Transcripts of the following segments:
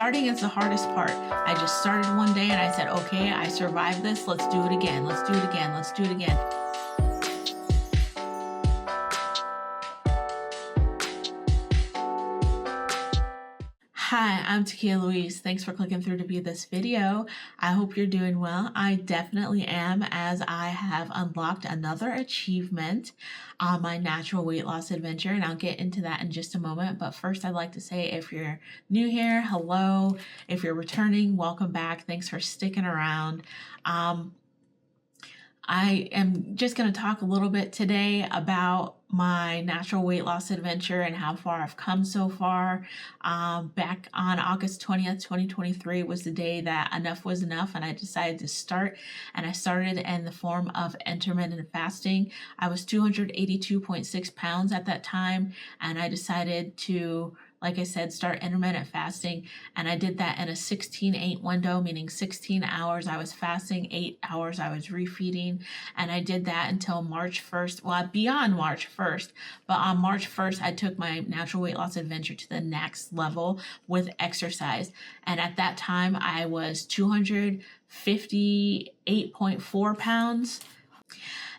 starting is the hardest part. I just started one day and I said, okay, I survived this. Let's do it again. Let's do it again. Let's do it again. Hi, I'm TakiyahLouise. Thanks for clicking through to view this video. I hope you're doing well. I definitely am, as I have unlocked another achievement on my natural weight loss adventure, and I'll get into that in just a moment. But first, I'd like to say, if you're new here, hello. If you're returning, welcome back. Thanks for sticking around. I am just going to talk a little bit today about my natural weight loss adventure and how far I've come so far. Back on August 20th, 2023 was the day that enough was enough, and I decided to start, and I started in the form of intermittent fasting. I was 282.6 pounds at that time, and I decided to, like I said, start intermittent fasting. And I did that in a 16-8 window, meaning 16 hours I was fasting, 8 hours I was refeeding. And I did that until March 1st, well, beyond March 1st. But on March 1st, I took my natural weight loss adventure to the next level with exercise. And at that time, I was 258.4 pounds.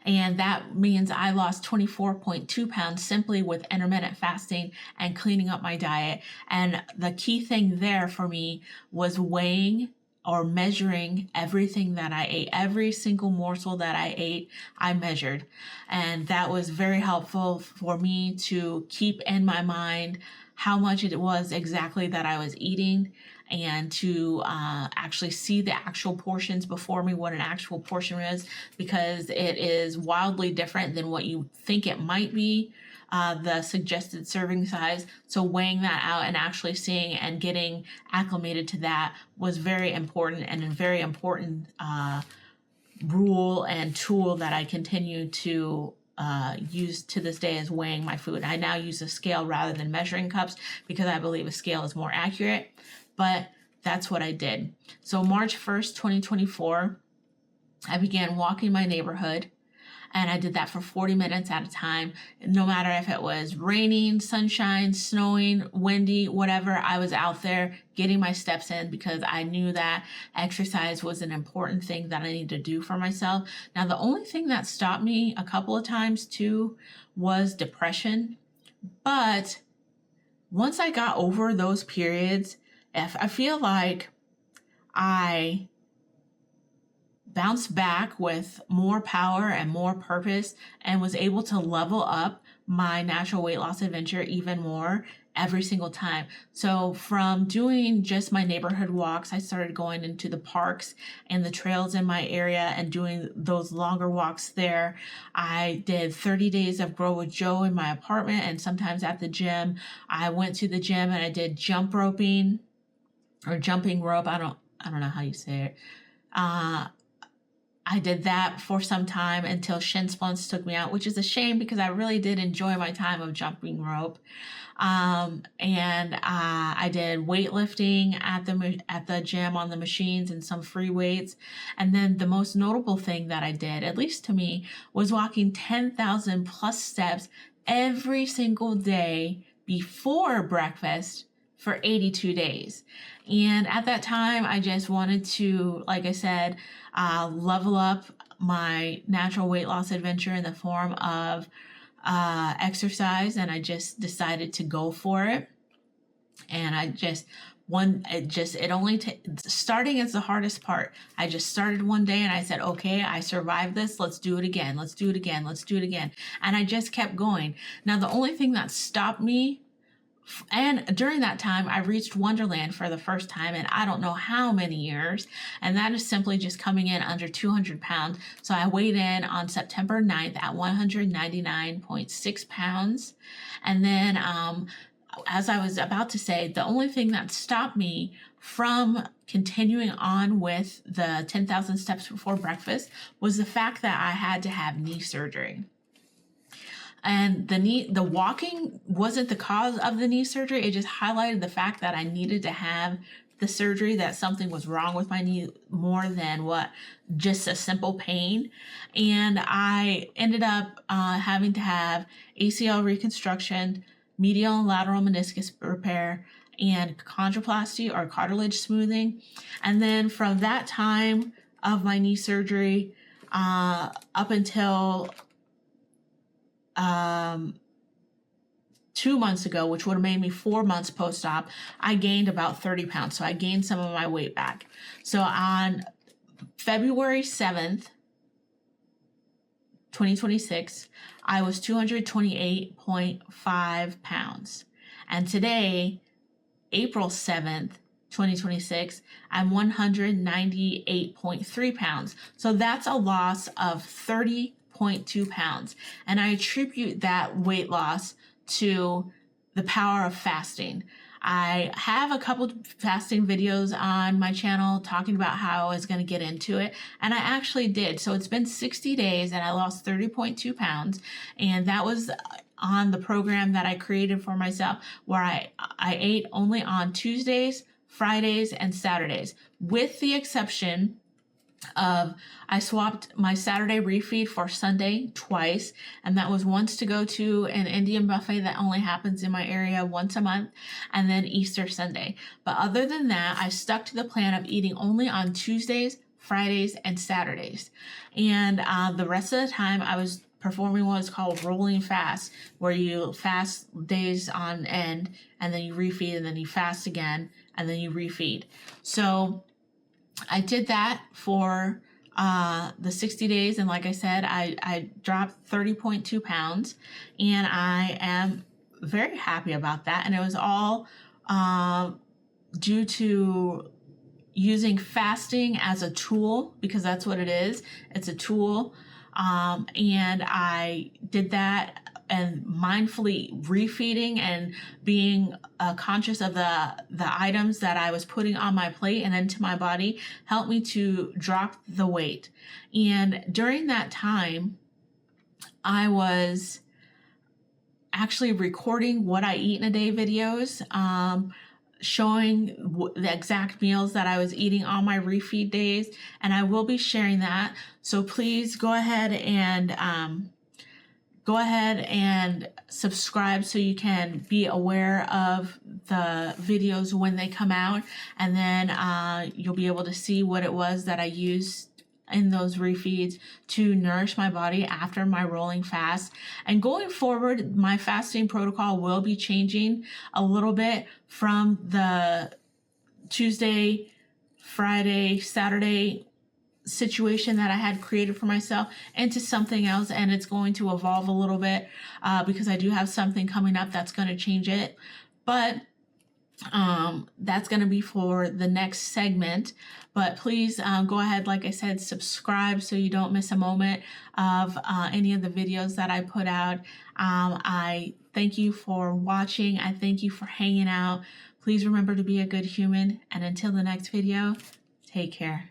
And that means I lost 24.2 pounds simply with intermittent fasting and cleaning up my diet. And the key thing there for me was weighing or measuring everything that I ate. Every single morsel that I ate, I measured. And that was very helpful for me to keep in my mind how much it was exactly that I was eating, and to actually see the actual portions before me, what an actual portion is, because it is wildly different than what you think it might be, the suggested serving size. So weighing that out and actually seeing and getting acclimated to that was very important, and a very important rule and tool that I continue to use to this day is weighing my food. I now use a scale rather than measuring cups because I believe a scale is more accurate, but that's what I did. So March 1st, 2024, I began walking my neighborhood, and I did that for 40 minutes at a time. No matter if it was raining, sunshine, snowing, windy, whatever, I was out there getting my steps in because I knew that exercise was an important thing that I needed to do for myself. Now, the only thing that stopped me a couple of times too was depression. But once I got over those periods, I feel like I bounced back with more power and more purpose, and was able to level up my natural weight loss adventure even more every single time. So from doing just my neighborhood walks, I started going into the parks and the trails in my area and doing those longer walks there. I did 30 days of Grow with Joe in my apartment, and sometimes at the gym. I went to the gym and I did jump roping or jumping rope. I don't know how you say it. I did that for some time until shin splints took me out, which is a shame because I really did enjoy my time of jumping rope. I did weightlifting at the gym on the machines and some free weights. And then the most notable thing that I did, at least to me, was walking 10,000 plus steps every single day before breakfast for 82 days. And at that time, I just wanted to, like I said, level up my natural weight loss adventure in the form of exercise, and I just decided to go for it. And starting is the hardest part. I just started one day and I said, okay, I survived this. Let's do it again. Let's do it again. Let's do it again. And I just kept going. Now, the only thing that stopped me, and during that time, I reached Wonderland for the first time in I don't know how many years. And that is simply just coming in under 200 pounds. So I weighed in on September 9th at 199.6 pounds. And then, as I was about to say, the only thing that stopped me from continuing on with the 10,000 steps before breakfast was the fact that I had to have knee surgery. And the walking wasn't the cause of the knee surgery. It just highlighted the fact that I needed to have the surgery, that something was wrong with my knee more than what just a simple pain. And I ended up having to have ACL reconstruction, medial and lateral meniscus repair, and chondroplasty or cartilage smoothing. And then from that time of my knee surgery up until 2 months ago, which would have made me 4 months post-op, I gained about 30 pounds. So I gained some of my weight back. So on February 7th, 2026, I was 228.5 pounds. And today, April 7th, 2026, I'm 198.3 pounds. So that's a loss of 30.2 pounds. And I attribute that weight loss to the power of fasting. I have a couple fasting videos on my channel talking about how I was going to get into it, and I actually did. So it's been 60 days and I lost 30.2 pounds, and that was on the program that I created for myself, where I ate only on Tuesdays, Fridays, and Saturdays, with the exception of I swapped my Saturday refeed for Sunday twice, and that was once to go to an Indian buffet that only happens in my area once a month, and then Easter Sunday. But other than that, I stuck to the plan of eating only on Tuesdays, Fridays, and Saturdays. And the rest of the time I was performing what is called rolling fast, where you fast days on end, and then you refeed, and then you fast again, and then you refeed. So I did that for the 60 days, and like I said, I dropped 30.2 pounds, and I am very happy about that. And it was all due to using fasting as a tool, because that's what it is. It's a tool, and I did that, and mindfully refeeding and being conscious of the items that I was putting on my plate and into my body helped me to drop the weight. And during that time, I was actually recording what I eat in a day videos, showing the exact meals that I was eating on my refeed days, and I will be sharing that. So please go ahead and subscribe so you can be aware of the videos when they come out, and then you'll be able to see what it was that I used in those refeeds to nourish my body after my rolling fast. And going forward, my fasting protocol will be changing a little bit from the Tuesday, Friday, Saturday situation that I had created for myself into something else, and it's going to evolve a little bit because I do have something coming up that's going to change it. But that's going to be for the next segment. But please go ahead, like I said, subscribe so you don't miss a moment of any of the videos that I put out. I thank you for watching. I thank you for hanging out. Please remember to be a good human, and until the next video, take care.